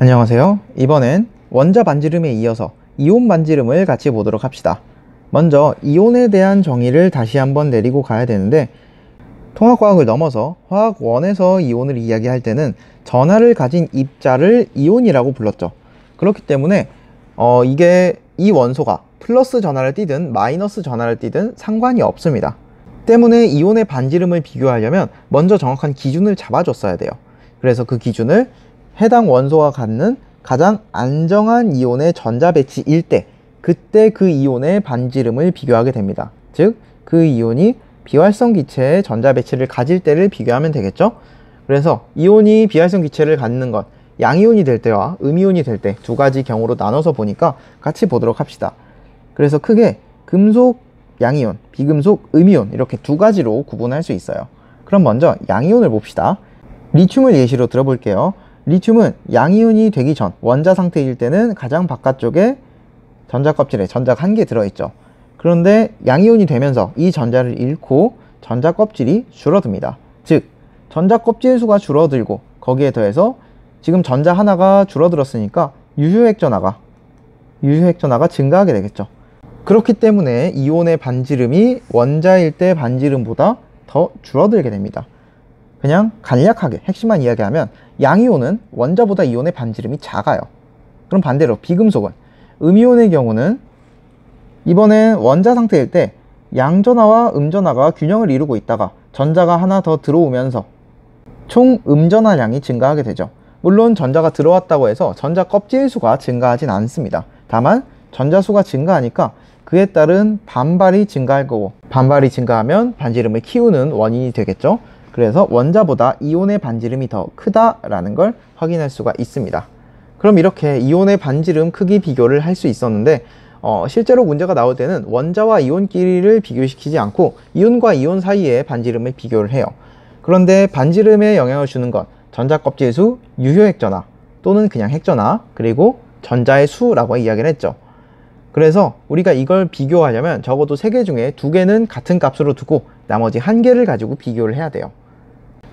안녕하세요. 이번엔 원자 반지름에 이어서 이온 반지름을 같이 보도록 합시다. 먼저 이온에 대한 정의를 다시 한번 내리고 가야 되는데, 통합과학을 넘어서 화학원에서 이온을 이야기할 때는 전하를 가진 입자를 이온이라고 불렀죠. 그렇기 때문에 이게 이 원소가 플러스 전하를 띠든 마이너스 전하를 띠든 상관이 없습니다. 때문에 이온의 반지름을 비교하려면 먼저 정확한 기준을 잡아줬어야 돼요. 그래서 그 기준을 해당 원소가 갖는 가장 안정한 이온의 전자 배치일 때, 그때 그 이온의 반지름을 비교하게 됩니다. 즉, 그 이온이 비활성 기체의 전자 배치를 가질 때를 비교하면 되겠죠. 그래서 이온이 비활성 기체를 갖는 것, 양이온이 될 때와 음이온이 될 때 두 가지 경우로 나눠서 보니까 같이 보도록 합시다. 그래서 크게 금속 양이온, 비금속 음이온, 이렇게 두 가지로 구분할 수 있어요. 그럼 먼저 양이온을 봅시다. 리튬을 예시로 들어볼게요. 리튬은 양이온이 되기 전 원자 상태일 때는 가장 바깥쪽에 전자 껍질에 전자가 한 개 들어있죠. 그런데 양이온이 되면서 이 전자를 잃고 전자 껍질이 줄어듭니다. 즉, 전자 껍질 수가 줄어들고 거기에 더해서 지금 전자 하나가 줄어들었으니까 유효액전하가 증가하게 되겠죠. 그렇기 때문에 이온의 반지름이 원자일 때 반지름보다 더 줄어들게 됩니다. 그냥 간략하게 핵심만 이야기하면 양이온은 원자보다 이온의 반지름이 작아요. 그럼 반대로 비금속은, 음이온의 경우는 이번엔 원자 상태일 때 양전하와 음전하가 균형을 이루고 있다가 전자가 하나 더 들어오면서 총 음전하량이 증가하게 되죠. 물론 전자가 들어왔다고 해서 전자 껍질 수가 증가하진 않습니다. 다만 전자 수가 증가하니까 그에 따른 반발이 증가할 거고, 반발이 증가하면 반지름을 키우는 원인이 되겠죠. 그래서 원자보다 이온의 반지름이 더 크다라는 걸 확인할 수가 있습니다. 그럼 이렇게 이온의 반지름 크기 비교를 할 수 있었는데, 실제로 문제가 나올 때는 원자와 이온끼리를 비교시키지 않고 이온과 이온 사이의 반지름을 비교를 해요. 그런데 반지름에 영향을 주는 건 전자 껍질 수, 유효액전하 또는 그냥 핵전하, 그리고 전자의 수라고 이야기를 했죠. 그래서 우리가 이걸 비교하려면 적어도 3개 중에 2개는 같은 값으로 두고 나머지 1개를 가지고 비교를 해야 돼요.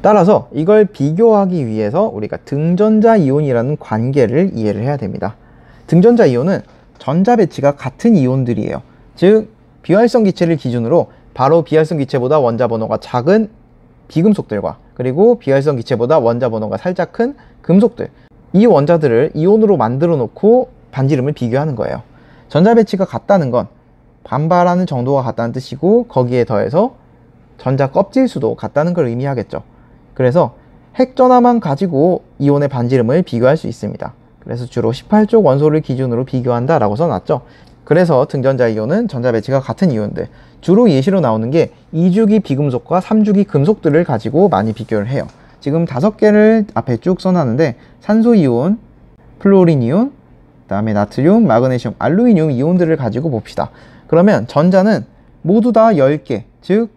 따라서 이걸 비교하기 위해서 우리가 등전자 이온이라는 관계를 이해를 해야 됩니다. 등전자 이온은 전자 배치가 같은 이온들이에요. 즉, 비활성 기체를 기준으로 바로 비활성 기체보다 원자 번호가 작은 비금속들과 그리고 비활성 기체보다 원자 번호가 살짝 큰 금속들, 이 원자들을 이온으로 만들어 놓고 반지름을 비교하는 거예요. 전자 배치가 같다는 건 반발하는 정도가 같다는 뜻이고, 거기에 더해서 전자 껍질 수도 같다는 걸 의미하겠죠. 그래서 핵전하만 가지고 이온의 반지름을 비교할 수 있습니다. 그래서 주로 18쪽 원소를 기준으로 비교한다 라고 써놨죠. 그래서 등전자 이온은 전자 배치가 같은 이온들, 주로 예시로 나오는 게 2주기 비금속과 3주기 금속들을 가지고 많이 비교를 해요. 지금 5개를 앞에 쭉 써놨는데, 산소 이온, 플로린 이온, 그 다음에 나트륨, 마그네슘, 알루미늄 이온들을 가지고 봅시다. 그러면 전자는 모두 다 10개, 즉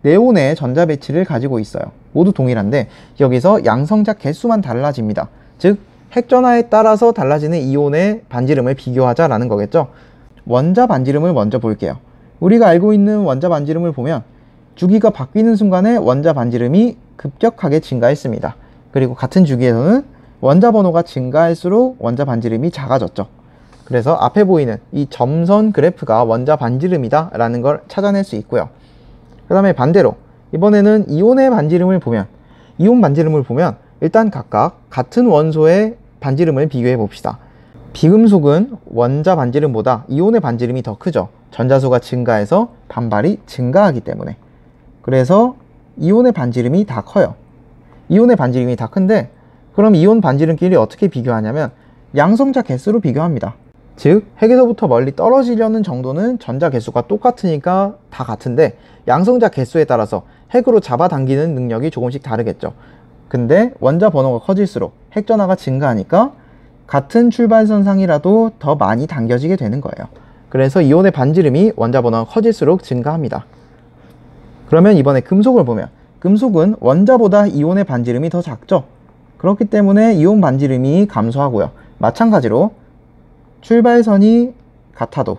네온의 전자 배치를 가지고 있어요. 모두 동일한데 여기서 양성자 개수만 달라집니다. 즉, 핵전하에 따라서 달라지는 이온의 반지름을 비교하자라는 거겠죠. 원자 반지름을 먼저 볼게요. 우리가 알고 있는 원자 반지름을 보면 주기가 바뀌는 순간에 원자 반지름이 급격하게 증가했습니다. 그리고 같은 주기에서는 원자 번호가 증가할수록 원자 반지름이 작아졌죠. 그래서 앞에 보이는 이 점선 그래프가 원자 반지름이다 라는 걸 찾아낼 수 있고요. 그 다음에 반대로 이번에는 이온의 반지름을 보면, 일단 각각 같은 원소의 반지름을 비교해 봅시다. 비금속은 원자 반지름보다 이온의 반지름이 더 크죠. 전자수가 증가해서 반발이 증가하기 때문에. 그래서 이온의 반지름이 다 커요. 이온의 반지름이 다 큰데, 그럼 이온 반지름끼리 어떻게 비교하냐면 양성자 개수로 비교합니다. 즉, 핵에서부터 멀리 떨어지려는 정도는 전자 개수가 똑같으니까 다 같은데, 양성자 개수에 따라서 핵으로 잡아당기는 능력이 조금씩 다르겠죠. 근데 원자 번호가 커질수록 핵전하가 증가하니까 같은 출발선상이라도 더 많이 당겨지게 되는 거예요. 그래서 이온의 반지름이 원자 번호가 커질수록 증가합니다. 그러면 이번에 금속을 보면, 금속은 원자보다 이온의 반지름이 더 작죠. 그렇기 때문에 이온 반지름이 감소하고요. 마찬가지로 출발선이 같아도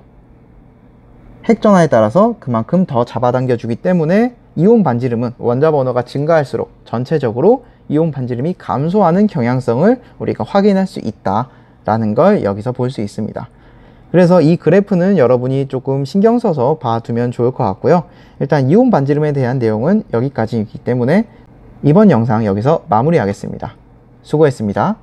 핵전하에 따라서 그만큼 더 잡아당겨 주기 때문에 이온 반지름은 원자 번호가 증가할수록 전체적으로 이온 반지름이 감소하는 경향성을 우리가 확인할 수 있다라는 걸 여기서 볼 수 있습니다. 그래서 이 그래프는 여러분이 조금 신경 써서 봐두면 좋을 것 같고요. 일단 이온 반지름에 대한 내용은 여기까지이기 때문에 이번 영상 여기서 마무리하겠습니다. 수고했습니다.